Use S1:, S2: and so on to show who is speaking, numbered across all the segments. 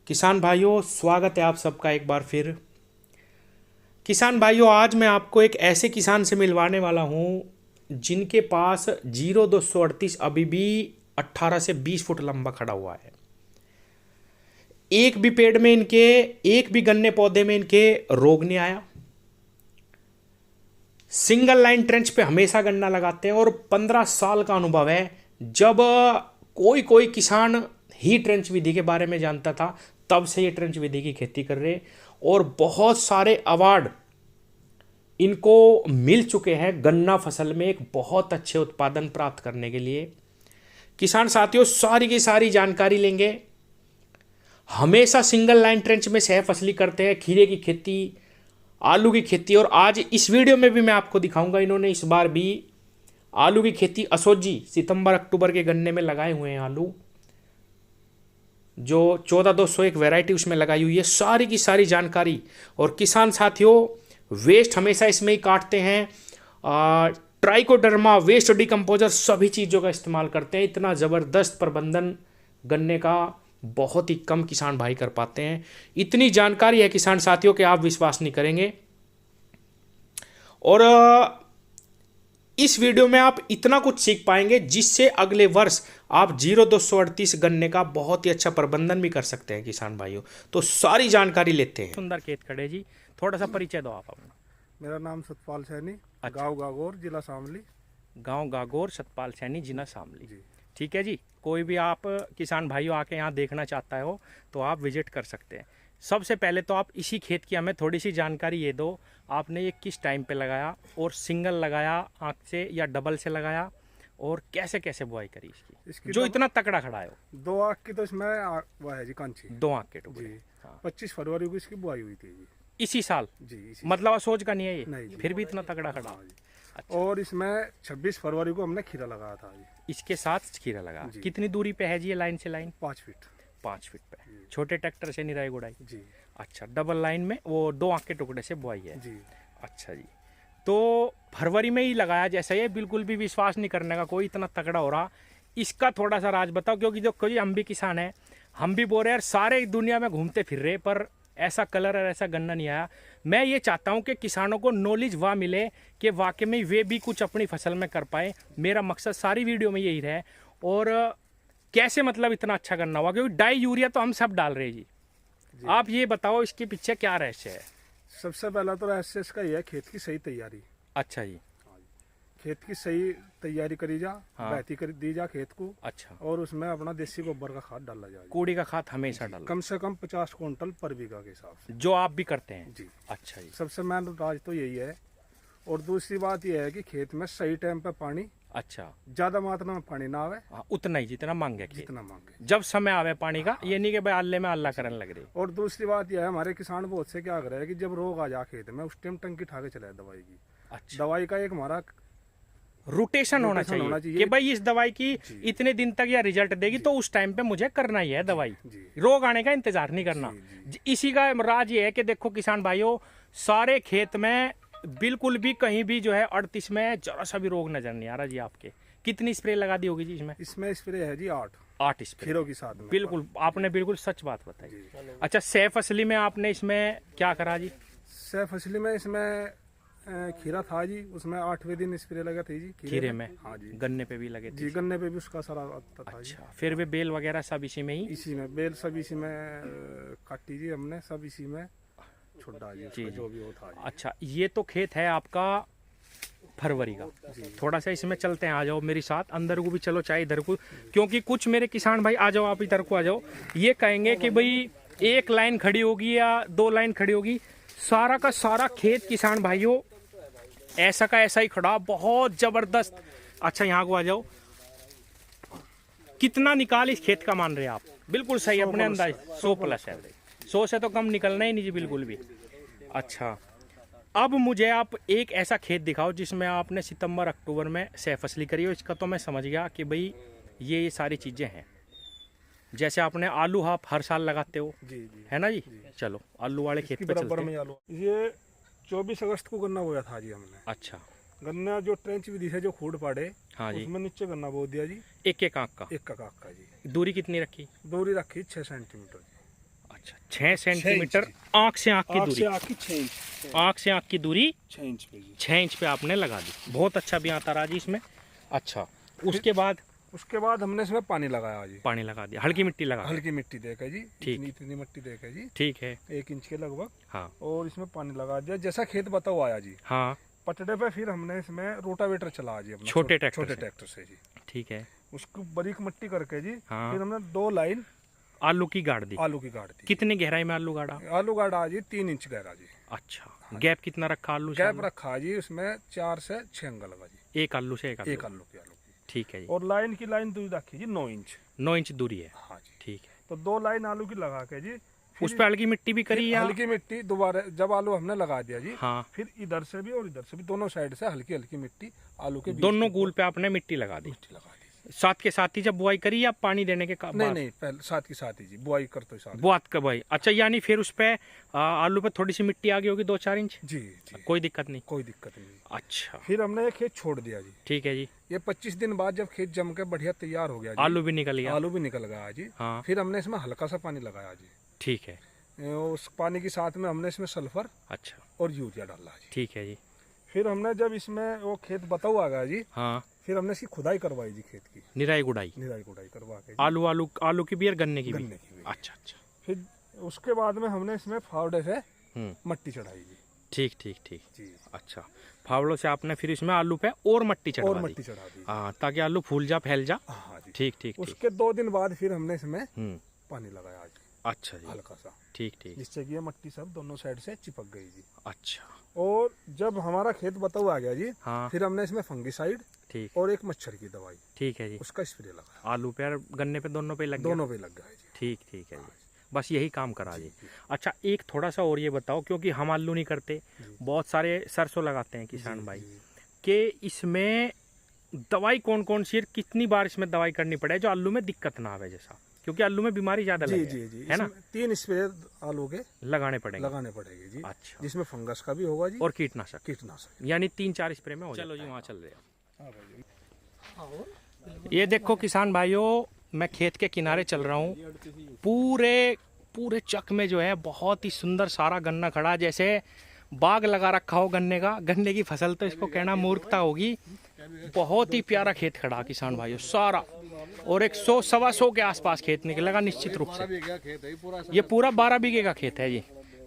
S1: किसान भाइयों, स्वागत है आप सबका एक बार फिर। किसान भाइयों, आज मैं आपको एक ऐसे किसान से मिलवाने वाला हूं जिनके पास 0238 अभी भी 18 से 20 फुट लंबा खड़ा हुआ है। एक भी पेड़ में इनके, एक भी गन्ने पौधे में इनके रोग नहीं आया। सिंगल लाइन ट्रेंच पे हमेशा गन्ना लगाते हैं और 15 साल का अनुभव है। जब कोई कोई किसान ही ट्रेंच विधि के बारे में जानता था, तब से ये ट्रेंच विधि की खेती कर रहे और बहुत सारे अवार्ड इनको मिल चुके हैं गन्ना फसल में एक बहुत अच्छे उत्पादन प्राप्त करने के लिए। किसान साथियों, सारी की सारी जानकारी लेंगे। हमेशा सिंगल लाइन ट्रेंच में सह फसली करते हैं, खीरे की खेती, आलू की खेती, और आज इस वीडियो में भी मैं आपको दिखाऊंगा इन्होंने इस बार भी आलू की खेती असोजी सितंबर अक्टूबर के गन्ने में लगाए हुए हैं। आलू जो 14201 वैरायटी उसमें लगाई हुई है, सारी की सारी जानकारी। और किसान साथियों, वेस्ट हमेशा इसमें ही काटते हैं। ट्राइकोडर्मा, वेस्ट डिकम्पोजर, सभी चीज़ों का इस्तेमाल करते हैं। इतना ज़बरदस्त प्रबंधन गन्ने का बहुत ही कम किसान भाई कर पाते हैं। इतनी जानकारी है किसान साथियों कि आप विश्वास नहीं करेंगे। और इस वीडियो में आप इतना कुछ सीख पाएंगे जिससे अगले वर्ष आप 0238 गन्ने का बहुत ही अच्छा प्रबंधन भी कर सकते हैं। किसान भाइयों, तो सारी जानकारी लेते हैं। सुंदर खेत खड़े जी, थोड़ा सा परिचय दो आप अपना।
S2: मेरा नाम सतपाल सैनी,
S1: अच्छा।
S2: गांव गागोर, जिला शामली।
S1: गांव गागोर, सतपाल सैनी, जिला शामली।
S2: जी।
S1: ठीक है जी। कोई भी आप किसान भाइयों आके यहाँ देखना चाहता हो तो आप विजिट कर सकते हैं। सबसे पहले तो आप इसी खेत की हमें थोड़ी सी जानकारी ये दो, आपने ये किस टाइम पे लगाया और सिंगल लगाया आँख से या डबल से लगाया, और कैसे कैसे बुआई करी इसकी जो इतना तकड़ा खड़ा है।
S2: 2 आँख की तो इसमें वह है जी कांची।
S1: 2 आँख के टुकड़े।
S2: जी।
S1: हाँ।
S2: 25 फरवरी को इसकी बुआई हुई थी जी।
S1: इसी साल?
S2: जी,
S1: मतलब सोच का नहीं है ये?
S2: नहीं जी।
S1: फिर भी इतना तगड़ा खड़ा।
S2: हाँ जी।
S1: अच्छा।
S2: और इसमें 26 फरवरी को हमने खीरा लगाया था जी।
S1: इसके साथ खीरा लगा। कितनी दूरी पे है जी ये लाइन से लाइन?
S2: 5 फीट।
S1: 5 फीट पे। छोटे ट्रैक्टर से निराई गुड़ाई?
S2: जी।
S1: अच्छा, डबल लाइन में वो 2 आँख के टुकड़े से बुआई है
S2: जी।
S1: अच्छा जी। तो फरवरी में ही लगाया जैसा, ये बिल्कुल भी विश्वास नहीं करने का कोई, इतना तगड़ा हो रहा। इसका थोड़ा सा राज बताओ, क्योंकि जो कोई हम भी किसान हैं, हम भी बोल रहे हैं यार, सारे दुनिया में घूमते फिर रहे पर ऐसा कलर और ऐसा गन्ना नहीं आया। मैं ये चाहता हूँ कि किसानों को नॉलेज वह मिले कि वाकई में वे भी कुछ अपनी फसल में कर पाए। मेरा मकसद सारी वीडियो में यही रहे। और कैसे मतलब इतना अच्छा गन्ना हुआ, क्योंकि डाई यूरिया तो हम सब डाल रहे हैं जी। आप ये बताओ इसके पीछे क्या रहस्य है?
S2: सबसे पहला तो रहस्य इसका ये है खेत की सही तैयारी।
S1: अच्छा जी।
S2: खेत की सही तैयारी करी जा,
S1: हाँ।
S2: बहती कर दी जा खेत को।
S1: अच्छा।
S2: और उसमें अपना देसी गोबर का खाद डाला जाए।
S1: कूड़ी का खाद हमेशा डालो,
S2: कम से कम 50 क्विंटल पर बीघा के हिसाब से,
S1: जो आप भी करते हैं
S2: जी।
S1: अच्छा जी।
S2: सबसे मेन राज तो यही है। और दूसरी बात यह है कि खेत में सही टाइम पे पानी,
S1: अच्छा,
S2: ज्यादा मात्रा में पानी ना आवे।
S1: हाँ, उतना ही जितना मांगे खेत।
S2: जितना मांगे,
S1: जब समय आवे पानी का, ये नहीं कि भाई अल्ले में अल्लाह करने लग रही।
S2: और दूसरी बात यह है, हमारे किसान बहुत से क्या कर रहे हैं कि जब रोग आ जा खेत में, उस टाइम टंकी ठाके चले दवाई की।
S1: अच्छा,
S2: दवाई का एक हमारा
S1: रोटेशन होना चाहिए कि भाई इस दवाई की इतने दिन तक या रिजल्ट देगी, तो उस टाइम पे मुझे करना ही है दवाई। रोग आने का इंतजार नहीं करना। इसी का राज ये है कि देखो किसान भाइयों, सारे खेत में बिल्कुल भी कहीं भी जो है 38 में जरा सा भी रोग नजर नहीं आ रहा जी। आपके कितनी स्प्रे लगा दी होगी जी इसमें?
S2: इसमें स्प्रे है जी
S1: 8 स्प्रे
S2: खीरों के साथ में।
S1: बिल्कुल, आपने बिल्कुल सच बात बताई। अच्छा, सैफ असली में आपने इसमें क्या करा जी?
S2: सैफ असली में इसमें खीरा था जी, उसमें 8वें दिन स्प्रे लगा थी जी
S1: खीरे में।
S2: हाँ जी।
S1: गन्ने पे भी लगे थे
S2: जी, गन्ने पे भी उसका सारा आता था।
S1: अच्छा, फिर वे बेल वगैरह सब इसी में ही?
S2: इसी में बेल सब इसी में काटी जी हमने, सब इसी में छोड़ा जी, जो भी होता है।
S1: अच्छा, ये तो खेत है आपका फरवरी का। थोड़ा सा इसमें चलते हैं, आ जाओ मेरे साथ अंदर को भी चलो, चाहे इधर को, क्योंकि कुछ मेरे किसान भाई, आ जाओ आप इधर को आ जाओ, ये कहेंगे कि भाई एक लाइन खड़ी होगी या 2 लाइन खड़ी होगी। सारा का सारा खेत किसान भाइयों ऐसा का ऐसा ही खड़ा, बहुत जबरदस्त। अच्छा, यहाँ को आ जाओ। कितना निकाल इस खेत का मान रहे हैं आप? बिल्कुल सही, अपने अंदाज 100+ एवरेज। 100 से तो कम निकलना ही नहीं जी बिल्कुल भी। अच्छा, अब मुझे आप एक ऐसा खेत दिखाओ जिसमें आपने सितंबर अक्टूबर में सह फसली करी हो। इसका तो मैं समझ गया कि भाई ये सारी चीज़ें हैं। जैसे आपने आलू आप हर साल लगाते हो
S2: जी जी,
S1: है ना जी। चलो आलू वाले खेत पे चलते हैं।
S2: आलू ये 24 अगस्त को गन्ना बोया था जी हमने।
S1: अच्छा,
S2: गन्ना जो ट्रेंच विधि से जो खूड पाड़े,
S1: हाँ जी,
S2: उसमें नीचे गन्ना बो दिया जी।
S1: एक एक आँख का।
S2: एक का जी।
S1: दूरी कितनी रखी?
S2: दूरी रखी 6 सेंटीमीटर जी।
S1: अच्छा 6 सेंटीमीटर
S2: जी।
S1: आंख से आंख की
S2: आँख
S1: दूरी,
S2: से आँख की 6 इंच,
S1: आंख से आंख की दूरी
S2: 6 इंच पे जी।
S1: 6 इंच पे आपने लगा दी। बहुत अच्छा भी आता रहा जी इसमें। अच्छा उसके बाद
S2: उसके बाद हमने इसमें पानी लगाया जी,
S1: पानी लगा दिया, हल्की मिट्टी लगा दी।
S2: हल्की मिट्टी देकर जी,
S1: ठीक।
S2: इतनी इतनी मिट्टी देकर जी,
S1: ठीक है।
S2: 1 इंच के लगभग,
S1: हाँ
S2: और इसमें पानी लगा दिया जैसा खेत बताओ आया जी।
S1: हाँ
S2: पटड़े पे फिर हमने इसमें रोटावेटर चला जी अपना,
S1: छोटे ट्रैक्टर
S2: छोटे
S1: से।
S2: ट्रैक्टर से जी।
S1: ठीक है।
S2: उसको बारीक मिट्टी करके जी,
S1: हाँ।
S2: फिर हमने 2 लाइन
S1: आलू की गाड़ दी।
S2: आलू की गाड़ दी।
S1: कितनी गहराई में आलू गाड़ा?
S2: आलू गाड़ा जी 3 इंच गहरा जी।
S1: अच्छा गैप कितना रखा आलू से?
S2: गैप रखा जी उसमें 4 से 6 अंगल लगा जी,
S1: एक आलू से एक आलू।
S2: एक आलू की।
S1: ठीक है जी।
S2: और लाइन की लाइन दूरी रखी जी 9 इंच।
S1: 9 इंच दूरी है।
S2: हाँ जी।
S1: ठीक है।
S2: तो 2 लाइन आलू की लगा के जी, फिर
S1: उस पे हल्की मिट्टी भी करी
S2: फिर
S1: या?
S2: हल्की मिट्टी दोबारा जब आलू हमने लगा दिया जी,
S1: हाँ
S2: फिर इधर से भी और इधर से भी दोनों साइड से हल्की हल्की मिट्टी आलू के बीच
S1: दोनों
S2: में
S1: गूल पे आपने मिट्टी लगा दी।
S2: मिट्टी लगा दी।
S1: साथ के साथ ही जब बुआई करी या पानी देने के
S2: नहीं नहीं, पहले साथ की साथ ही जी बुआई करते साथ।
S1: बुआत का बुआई। अच्छा यानी फिर उस पे आलू पे थोड़ी सी मिट्टी आ गई होगी 2-4 इंच?
S2: जी जी,
S1: कोई दिक्कत नहीं।
S2: कोई दिक्कत नहीं।
S1: अच्छा
S2: फिर हमने ये खेत छोड़ दिया जी।
S1: ठीक है जी।
S2: ये 25 दिन बाद जब खेत जम के बढ़िया तैयार हो गया जी,
S1: आलू भी निकल गया।
S2: आलू भी निकल गया जी।
S1: हाँ
S2: फिर हमने इसमें हल्का सा पानी लगाया जी।
S1: ठीक है।
S2: उस पानी के साथ में हमने इसमें सल्फर
S1: अच्छा
S2: और यूरिया डाला जी।
S1: ठीक है जी।
S2: फिर हमने जब इसमें वो खेत बताऊ आ गया जी,
S1: हाँ
S2: फिर हमने इसकी खुदाई करवाई जी, खेत की
S1: निराई गुड़ाई।
S2: निराई गुड़ाई करवा के जी,
S1: आलू आलू आलू की भी और गन्ने की भी?
S2: गन्ने की भी।
S1: अच्छा अच्छा।
S2: फिर उसके बाद में हमने इसमें फावड़े से
S1: हम्म
S2: मट्टी चढ़ाई जी।
S1: ठीक ठीक ठीक।
S2: जी,
S1: अच्छा फावड़ों से आपने फिर इसमें आलू पे और मट्टी
S2: और
S1: चढ़वा दी।
S2: मट्टी चढ़ा दी।
S1: हाँ ताकि आलू फूल जा फैल जा।
S2: हाँ जी।
S1: ठीक ठीक ठीक।
S2: उसके 2 दिन बाद फिर हमने इसमें
S1: हम्म
S2: पानी लगाया जी,
S1: अच्छा जी।
S2: हल्का सा,
S1: ठीक ठीक।
S2: जिससे कि ये मट्टी सब दोनों साइड से चिपक गई जी।
S1: अच्छा
S2: और जब हमारा खेत बताऊ आ गया जी,
S1: हाँ
S2: फिर हमने इसमें फंगिसाइड
S1: ठीक
S2: और एक मच्छर की दवाई,
S1: ठीक है जी।
S2: उसका स्प्रे लगाया।
S1: आलू पे और गन्ने पे दोनों पे लग गया?
S2: दोनों पे लग गया है जी।
S1: ठीक ठीक है जी। बस यही काम करा जी। अच्छा एक थोड़ा सा और ये बताओ, क्योंकि हम आलू नहीं करते, बहुत सारे सरसों लगाते हैं किसान भाई, कि इसमें दवाई कौन कौन सी है, कितनी बार इसमें दवाई करनी पड़े जो आलू में दिक्कत ना आवे, जैसा क्योंकि आलू में बीमारी ज्यादा
S2: जी
S1: लगे
S2: जी जी,
S1: है ना?
S2: इसमें 3 स्प्रे आलू के
S1: लगाने पड़ेंगे।
S2: लगाने पड़ेंगे जी।
S1: अच्छा
S2: जिसमें फंगस का भी होगा जी
S1: और कीटनाशक,
S2: कीटनाशक।
S1: यानी 3-4 स्प्रे में हो जाता है। चलो जी वहाँ चल रहे हैं।
S2: हाँ भाई।
S1: ये देखो किसान भाइयों, मैं खेत के किनारे चल रहा हूँ। पूरे चक में जो है बहुत ही सुंदर सारा गन्ना खड़ा, जैसे बाग लगा रखा हो गन्ने का। गन्ने की फसल तो इसको कहना मूर्खता होगी। बहुत ही प्यारा खेत खड़ा किसान भाइयों सारा, और 100-125 के आसपास खेत निकलेगा निश्चित रूप से। ये पूरा 12 बीघे का खेत है जी।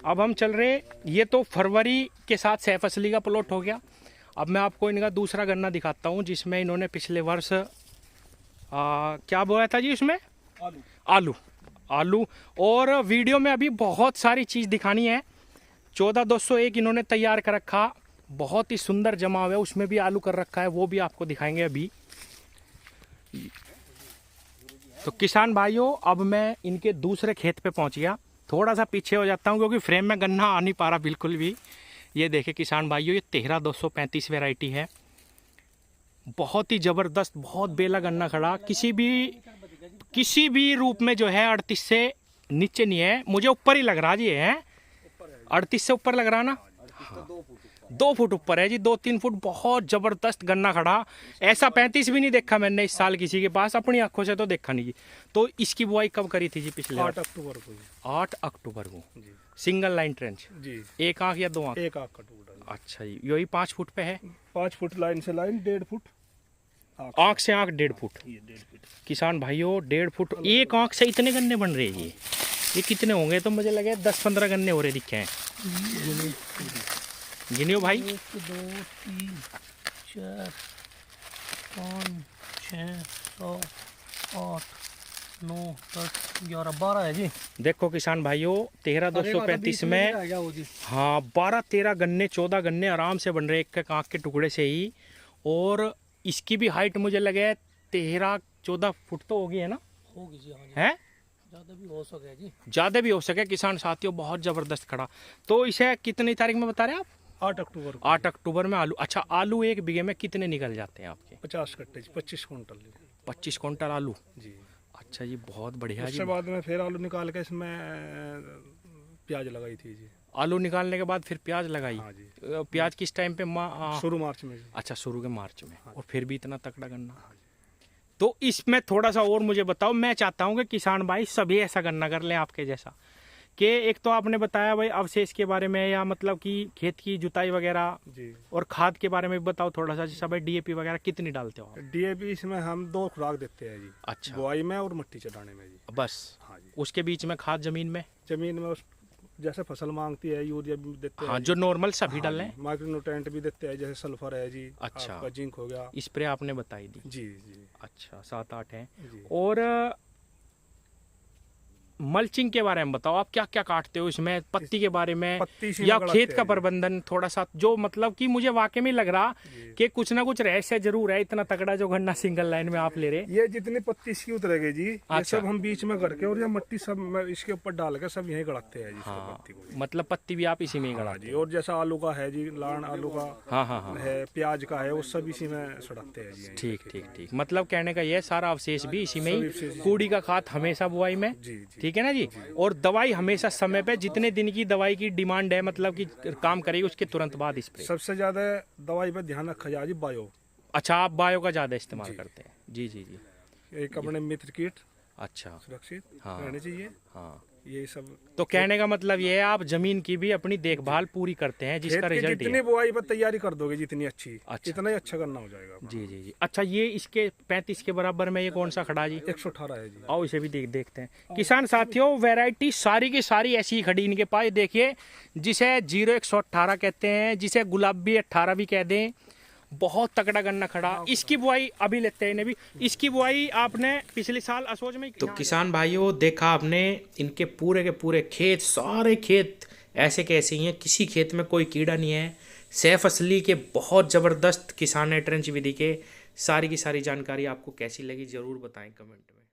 S1: अब हम चल रहे, ये तो फरवरी के साथ सह फसली का प्लॉट हो गया। अब मैं आपको इनका दूसरा गन्ना दिखाता हूँ, जिसमें इन्होंने पिछले वर्ष क्या बोया था जी इसमें? आलू। और वीडियो में अभी बहुत सारी चीज़ दिखानी है। 14,201 इन्होंने तैयार कर रखा, बहुत ही सुंदर जमा हुआ है, उसमें भी आलू कर रखा है, वो भी आपको दिखाएंगे अभी। तो किसान भाइयों अब मैं इनके दूसरे खेत पे पहुंच गया। थोड़ा सा पीछे हो जाता हूं क्योंकि फ्रेम में गन्ना आ नहीं पा रहा बिल्कुल भी। ये देखे किसान भाइयों, ये 13,235 वैरायटी है, बहुत ही ज़बरदस्त, बहुत बेला गन्ना खड़ा। किसी भी रूप में जो है 38 से नीचे नहीं है, मुझे ऊपर ही लग रहा जी है। 38 से ऊपर लग रहा ना? हाँ। 2 फुट ऊपर है जी, 2-3 फुट। बहुत जबरदस्त गन्ना खड़ा, ऐसा 35 भी नहीं देखा मैंने इस साल किसी के पास, अपनी आंखों से तो देखा नहीं जी। तो इसकी बुआई कब करी थी जी? पिछले
S2: 8 अक्टूबर को।
S1: 8 अक्टूबर को सिंगल लाइन ट्रेंच?
S2: जी,
S1: 1 आंख या 2 आंख?
S2: 1 आंख का टुकड़ा।
S1: अच्छा जी, यही 5 फुट पे है?
S2: 5 फुट लाइन से लाइन, 1.5 फुट
S1: आंख से आंख 1.5 फुट।
S2: ये 1.5 फुट
S1: किसान भाइयों 1.5 फुट, 1 आंख से इतने गन्ने बन रहे हैं। ये कितने होंगे? तो मुझे लगे 10-15 गन्ने हो रहे दिखे हैं। गिनियो भाई।
S3: 1 2 3 4 5 6 7 8 9 10 11 12 है जी।
S1: देखो किसान भाइयों 13,235 में हाँ 12-13 गन्ने, 14 गन्ने आराम से बन रहे एक आंख के टुकड़े से ही। और इसकी भी हाइट मुझे लगे 13-14 फुट तो होगी, है ना?
S3: होगी जी। हाँ जी,
S1: है
S3: ज़्यादा भी हो सके जी।
S1: ज़्यादा भी हो सके किसान साथियों, बहुत ज़बरदस्त खड़ा। तो इसे कितनी तारीख में बता रहे हैं आप?
S2: 8 अक्टूबर को।
S1: 8 अक्टूबर में आलू। अच्छा आलू 1 बीघे में कितने निकल जाते हैं आपके?
S2: 50 कट्टे जी, 25 कुंटल
S1: 25 क्विंटल आलू
S2: जी।
S1: अच्छा जी, बहुत बढ़िया जी।
S2: उसके बाद में फिर आलू निकाल के इसमें प्याज लगाई थी जी।
S1: आलू निकालने के बाद फिर प्याज लगाई?
S2: हाँ जी।
S1: प्याज किस टाइम पे?
S2: शुरू मार्च में जी।
S1: अच्छा शुरू के मार्च में। और फिर भी इतना तकड़ा गन्ना। तो इसमें थोड़ा सा और मुझे बताओ, मैं चाहता हूँ कि किसान भाई सभी ऐसा गन्ना कर लें आपके जैसा, कि एक तो आपने बताया भाई अवशेष के बारे में, या मतलब कि खेत की जुताई वगैरह,
S2: जी।
S1: और खाद के बारे में भी बताओ थोड़ा सा, जैसा भाई डीएपी वगैरह कितनी डालते हो आप?
S2: डीएपी इसमें हम 2 खुराक देते हैं जी।
S1: अच्छा,
S2: बुआई में और मिट्टी चढ़ाने में जी।
S1: बस
S2: हाँ जी।
S1: उसके बीच में खाद जमीन में?
S2: जमीन में जैसे फसल मांगती है यूरिया भी देते
S1: हाँ,
S2: हैं।
S1: जो नॉर्मल सभी डाल रहे हैं।
S2: माइक्रोन्यूट्रेंट भी देते हैं, जैसे सल्फर है जी।
S1: अच्छा।
S2: आपका जिंक हो गया।
S1: स्प्रे आपने बताई दी।
S2: जी जी
S1: अच्छा, 7-8 हैं।
S2: जी।
S1: और मल्चिंग के बारे में बताओ, आप क्या क्या काटते हो इसमें, पत्ती के बारे में
S2: पत्ती इसी
S1: या
S2: में
S1: खेत
S2: गड़ाते
S1: का
S2: हैं जी।
S1: प्रबंधन थोड़ा सा, जो मतलब कि मुझे वाकई में लग रहा
S2: जी।
S1: कि कुछ ना कुछ रहस्य जरूर है, इतना तगड़ा जो गन्ना सिंगल लाइन में आप ले रहे।
S2: ये जितनी पत्ती इसकी उतरेगी जी, ये
S1: अच्छा।
S2: सब हम बीच में करके और ये मिट्टी सब इसके ऊपर डाल के सब यहीं गड़ाते हैं जी। इसको
S1: हाँ,
S2: पत्ती को।
S1: मतलब पत्ती भी आप इसी में ही
S2: हाँ
S1: गड़ाते
S2: जी।
S1: हो?
S2: और जैसा आलू का है जी, लान आलू का
S1: हाँ हाँ हाँ,
S2: है, प्याज का है, वो सब इसी में सड़ाते हैं जी।
S1: ठीक ठीक ठीक। मतलब कहने का ये सारा अवशेष भी इसी में ही,
S2: सब अवशेष-
S1: कूड़ी का खाद हमेशा बुआई में,
S2: जी जी।
S1: ठीक है ना जी। और दवाई हमेशा समय पे, जितने दिन की दवाई की डिमांड है मतलब कि काम करेगी उसके तुरंत बाद स्प्रे।
S2: सबसे ज्यादा दवाई पर ध्यान रखा जाए जी, बायो।
S1: अच्छा, आप बायो का ज्यादा इस्तेमाल
S2: जी।
S1: करते हैं? जी जी जी।
S2: एक अपने मित्र कीट
S1: अच्छा,
S2: सुरक्षित
S1: हाँ।
S2: रहने चाहिए,
S1: हाँ।
S2: ये सब।
S1: तो कहने का मतलब ये है, आप जमीन की भी अपनी देखभाल पूरी करते हैं, जिसका
S2: खेत की
S1: रिजल्ट
S2: जितनी
S1: ये।
S2: बुआई पर तैयारी कर दोगे जितनी अच्छी,
S1: अच्छा।
S2: इतना ही अच्छा करना हो जाएगा अपना।
S1: जी जी जी। अच्छा, ये इसके 35 के बराबर में ये कौन सा खड़ा जी?
S2: 118 है जी।
S1: आओ इसे भी देखते हैं। किसान साथियों, वैरायटी सारी की सारी ऐसी ही खड़ी इनके पास। देखिए, जिसे 0118 कहते हैं, जिसे गुलाबी 18 भी कह दें, बहुत तगड़ा गन्ना खड़ा। इसकी बुआई अभी लेते हैं इन्हें भी। इसकी बुआई आपने पिछले साल असोज में। तो किसान भाइयों, देखा आपने इनके पूरे के पूरे खेत, सारे खेत ऐसे कैसे ही हैं, किसी खेत में कोई कीड़ा नहीं है। सैफ असली के बहुत ज़बरदस्त किसान है ट्रेंच विधि के। सारी की सारी जानकारी आपको कैसी लगी ज़रूर बताएं कमेंट में।